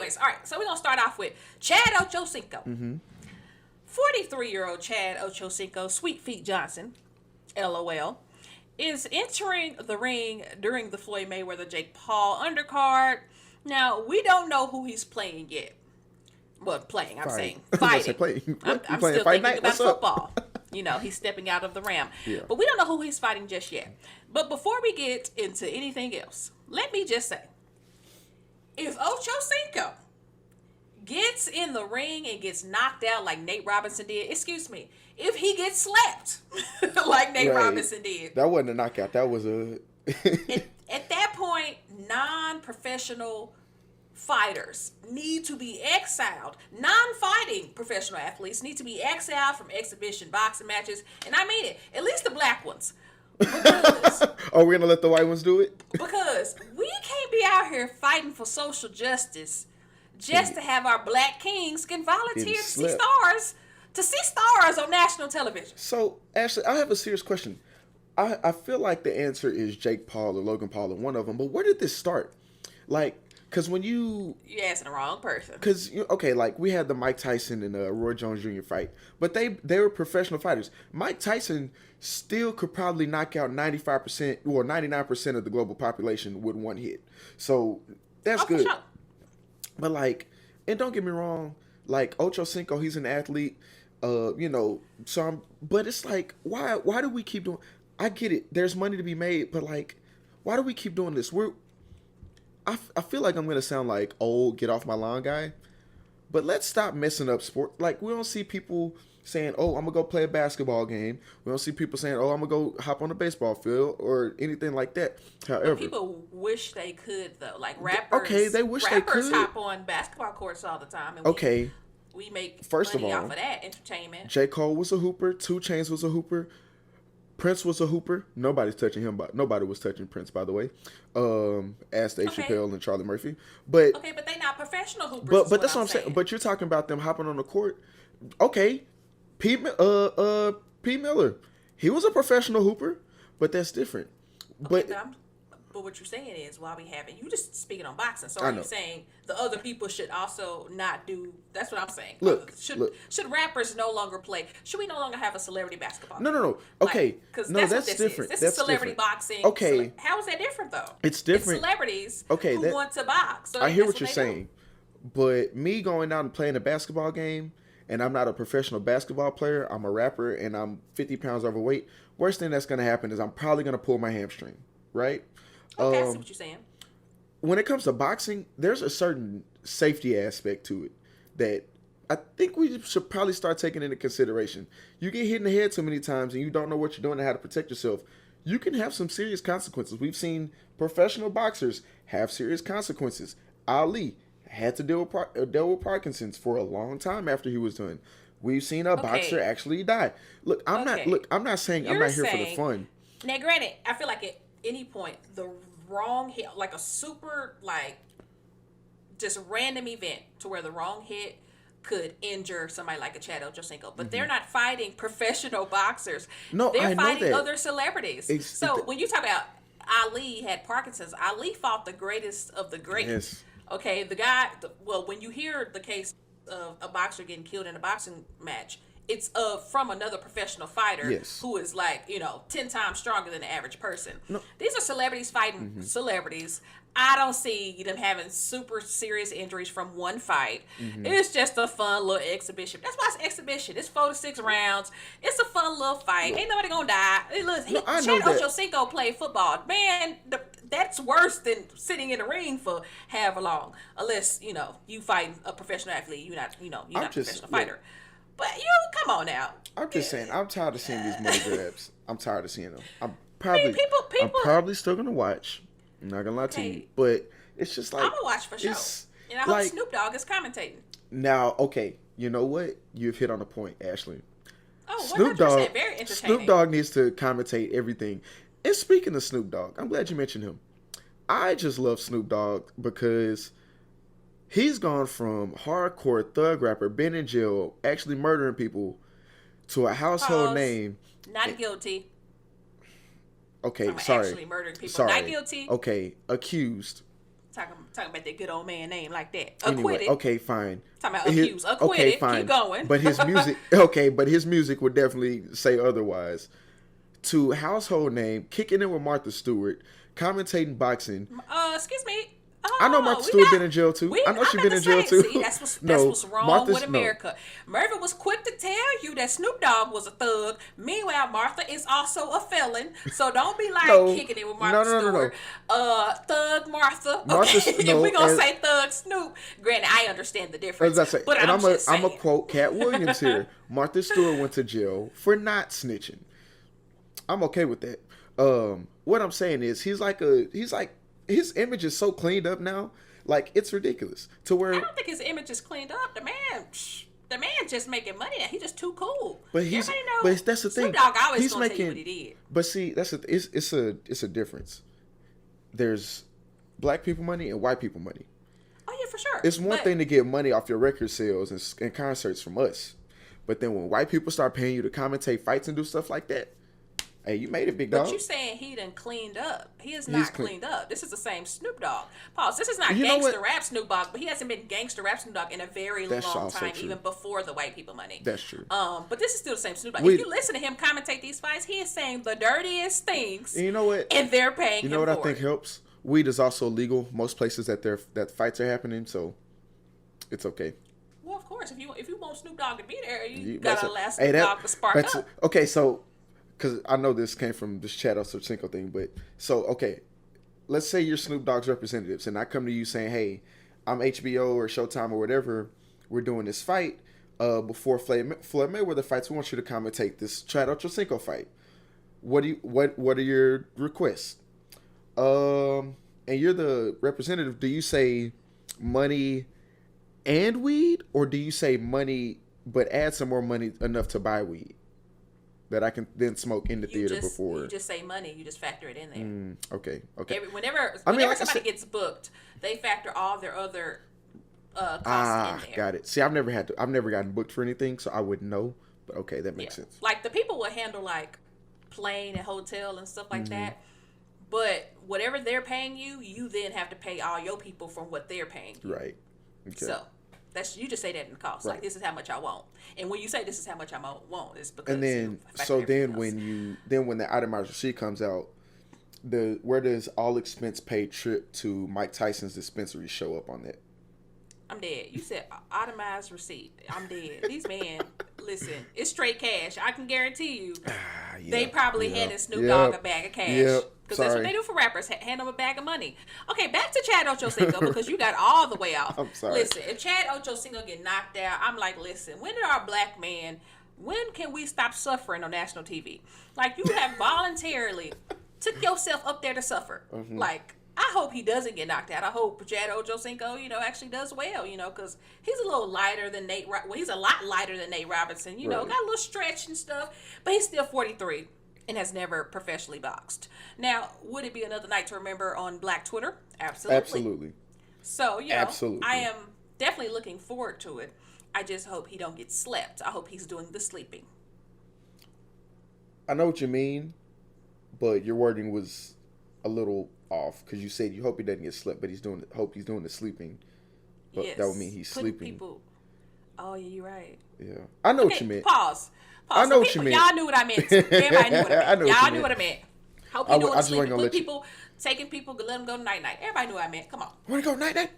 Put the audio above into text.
anyways, all right. So we're gonna start off with Chad Ochocinco. 43-year-old Chad Ochocinco, Sweet Feet Johnson, LOL, is entering the ring during the Floyd Mayweather Jake Paul undercard. Now, we don't know who he's playing yet. Well, playing, I'm saying. Fighting. I'm still thinking about football. You know, he's stepping out of the ram. Yeah. But we don't know who he's fighting just yet. But before we get into anything else, let me just say, if Ochocinco gets in the ring and gets knocked out like Nate Robinson did, if he gets slapped like Nate Robinson did. That wasn't a knockout. That was a... at that point, non-professional fighters need to be exiled. Non-fighting professional athletes need to be exiled from exhibition boxing matches. And I mean it. At least the black ones. Because, are we going to let the white ones do it? Because we can't be out here fighting for social justice just to have our black kings get volunteered to see stars on national television. So, Ashley, I have a serious question. I feel like the answer is Jake Paul or Logan Paul or one of them. But where did this start? Like, because when you're asking the wrong person. Because, okay, like we had the Mike Tyson and Roy Jones Jr. fight. But they were professional fighters. Mike Tyson still could probably knock out 95% or 99% of the global population with one hit. So, that's good. For sure. But, like, and don't get me wrong, like, Ochocinco, he's an athlete, but it's like, why do we keep doing, I get it, there's money to be made, but, like, why do we keep doing this? I feel like I'm going to sound like old, get off my lawn guy, but let's stop messing up sport. Like, we don't see people saying, oh, I'm going to go play a basketball game. We don't see people saying, oh, I'm going to go hop on a baseball field or anything like that. However, but people wish they could, though. Like rappers. Okay, they wish they could. Rappers hop on basketball courts all the time. And we make money off of that entertainment. J. Cole was a hooper. 2 Chainz was a hooper. Prince was a hooper. Nobody's touching him. Nobody was touching Prince, by the way. As Dave Chappelle and Charlie Murphy. But they not professional hoopers. But that's what I'm saying. But you're talking about them hopping on the court. Okay. Pete Miller, he was a professional hooper, but that's different. But what you're saying is, why we haven't, you just speaking on boxing, so are you saying the other people should also not do, that's what I'm saying. Should rappers no longer play, should we no longer have a celebrity basketball? No. Okay. Because that's different. This is celebrity boxing. Okay. How is that different, though? It's different. It's celebrities who want to box. So I hear what you're saying. But me going out and playing a basketball game, and I'm not a professional basketball player, I'm a rapper, and I'm 50 pounds overweight, worst thing that's going to happen is I'm probably going to pull my hamstring, right? Okay, I see what you're saying. When it comes to boxing, there's a certain safety aspect to it that I think we should probably start taking into consideration. You get hit in the head so many times and you don't know what you're doing and how to protect yourself, you can have some serious consequences. We've seen professional boxers have serious consequences. Ali had to deal with Parkinson's for a long time after he was done. We've seen a boxer actually die. Look, I'm not saying I'm not here for the fun. Now, granted, I feel like at any point the wrong hit, like a super, like, just random event to where the wrong hit could injure somebody like a Chad Ochocinco, but they're not fighting professional boxers. No, they're I know fighting that. Other celebrities. So when you talk about Ali had Parkinson's, Ali fought the greatest of the great. Yes. Okay, when you hear the case of a boxer getting killed in a boxing match, it's from another professional fighter who is 10 times stronger than the average person. No. These are celebrities fighting celebrities. I don't see them having super serious injuries from one fight. It's just a fun little exhibition. That's why it's exhibition. It's 4 to 6 rounds. It's a fun little fight. Ain't nobody gonna die. Chad Ochocinco played football. Man, that's worse than sitting in the ring for however long. Unless, you fight a professional athlete. You're not a professional fighter. But come on now. I'm just saying, I'm tired of seeing these money grabs. I'm tired of seeing them. I'm probably still gonna watch. I'm not gonna lie to you, but it's just like I'm gonna watch for sure, and I hope Snoop Dogg is commentating. Now, okay, you know what? You've hit on a point, Ashley. Oh, Snoop Dogg, very entertaining. Snoop Dogg needs to commentate everything. And speaking of Snoop Dogg, I'm glad you mentioned him. I just love Snoop Dogg because he's gone from hardcore thug rapper, been in jail, actually murdering people, to a household name. Not guilty. Okay, sorry. Actually murdering people. Sorry. Not guilty. Okay, accused. talking about that good old man name like that. Anyway, Acquitted. okay, fine. Talking about accused. Acquitted. Okay, fine. Keep going. But his music would definitely say otherwise. To household name, kicking in with Martha Stewart, commentating boxing. Excuse me. I know Martha Stewart been in jail too. I know she been in jail too. See, that's what's wrong with America. No. Marvin was quick to tell you that Snoop Dogg was a thug. Meanwhile, Martha is also a felon. So don't be like kicking it with Martha Stewart. Thug Martha. Okay, if we gonna say thug Snoop, granted, I understand the difference. But I'm a quote Cat Williams here. Martha Stewart went to jail for not snitching. I'm okay with that. What I'm saying is he's like his image is so cleaned up now, like it's ridiculous. To where I don't think his image is cleaned up. The man just making money. He's just too cool. But that's the thing. Snoop Dogg always gonna tell you what he did. But see, it's a difference. There's black people money and white people money. Oh yeah, for sure. It's one thing to get money off your record sales and concerts from us, but then when white people start paying you to commentate fights and do stuff like that. Hey, you made it, big dog. But you saying he done cleaned up. He is not cleaned up. This is the same Snoop Dogg. Pause. This is not gangster rap Snoop Dogg, but he hasn't been gangster rap Snoop Dogg in a very long time, even before the white people money. That's true. But this is still the same Snoop Dogg. If you listen to him commentate these fights, he is saying the dirtiest things. And you know what? And they're paying him for it. You know what I think helps? Weed is also legal most places that fights are happening, so it's okay. Well, of course, if you want Snoop Dogg to be there, you gotta allow Snoop Dogg to spark up. Okay, so. Because I know this came from this Chad Ochocinco thing, but so, okay, let's say you're Snoop Dogg's representatives, and I come to you saying, hey, I'm HBO or Showtime or whatever, we're doing this fight before Floyd Mayweather fights, we want you to commentate this Chad Ochocinco fight. What are your requests? And you're the representative, do you say money and weed, or do you say money but add some more money enough to buy weed? That I can then smoke in the theater before. You just say money. You just factor it in there. Okay. Whenever somebody gets booked, they factor all their other costs in there. Got it. See, I've never gotten booked for anything, so I wouldn't know. But okay, that makes sense. Like the people will handle like plane and hotel and stuff like that. But whatever they're paying you, you then have to pay all your people from what they're paying you. Right. Okay. So. You just say that in the cost. Right. Like, this is how much I want. And when you say this is how much I want, it's because and then when the itemized receipt comes out, where does all expense paid trip to Mike Tyson's dispensary show up on that? I'm dead. You said itemized receipt. I'm dead. These men, listen, it's straight cash. I can guarantee you, they probably handed Snoop Dogg a bag of cash. Because that's what they do for rappers, hand them a bag of money. Okay, back to Chad Ochocinco, because you got all the way off. I'm sorry. Listen, if Chad Ochocinco get knocked out, I'm like, listen, when can we stop suffering on national TV? Like, you have voluntarily took yourself up there to suffer. Like, I hope he doesn't get knocked out. I hope Chad Ochocinco, actually does well, because he's a little lighter than Nate. Well, he's a lot lighter than Nate Robinson, got a little stretch and stuff, but he's still 43 and has never professionally boxed. Now, would it be another night to remember on Black Twitter? Absolutely. So, absolutely. I am definitely looking forward to it. I just hope he don't get slept. I hope he's doing the sleeping. I know what you mean, but your wording was a little off, because you said you hope he doesn't get slept, but hope he's doing the sleeping. But that would mean he's sleeping. Oh yeah, you're right. Yeah, I know what you meant. Pause. I know what you meant. Y'all knew what I meant. Everybody knew what I meant. Y'all knew what I meant. Hope you doing the sleeping. Taking people, let them go night night. Everybody knew what I meant. Come on. Ready to go night night?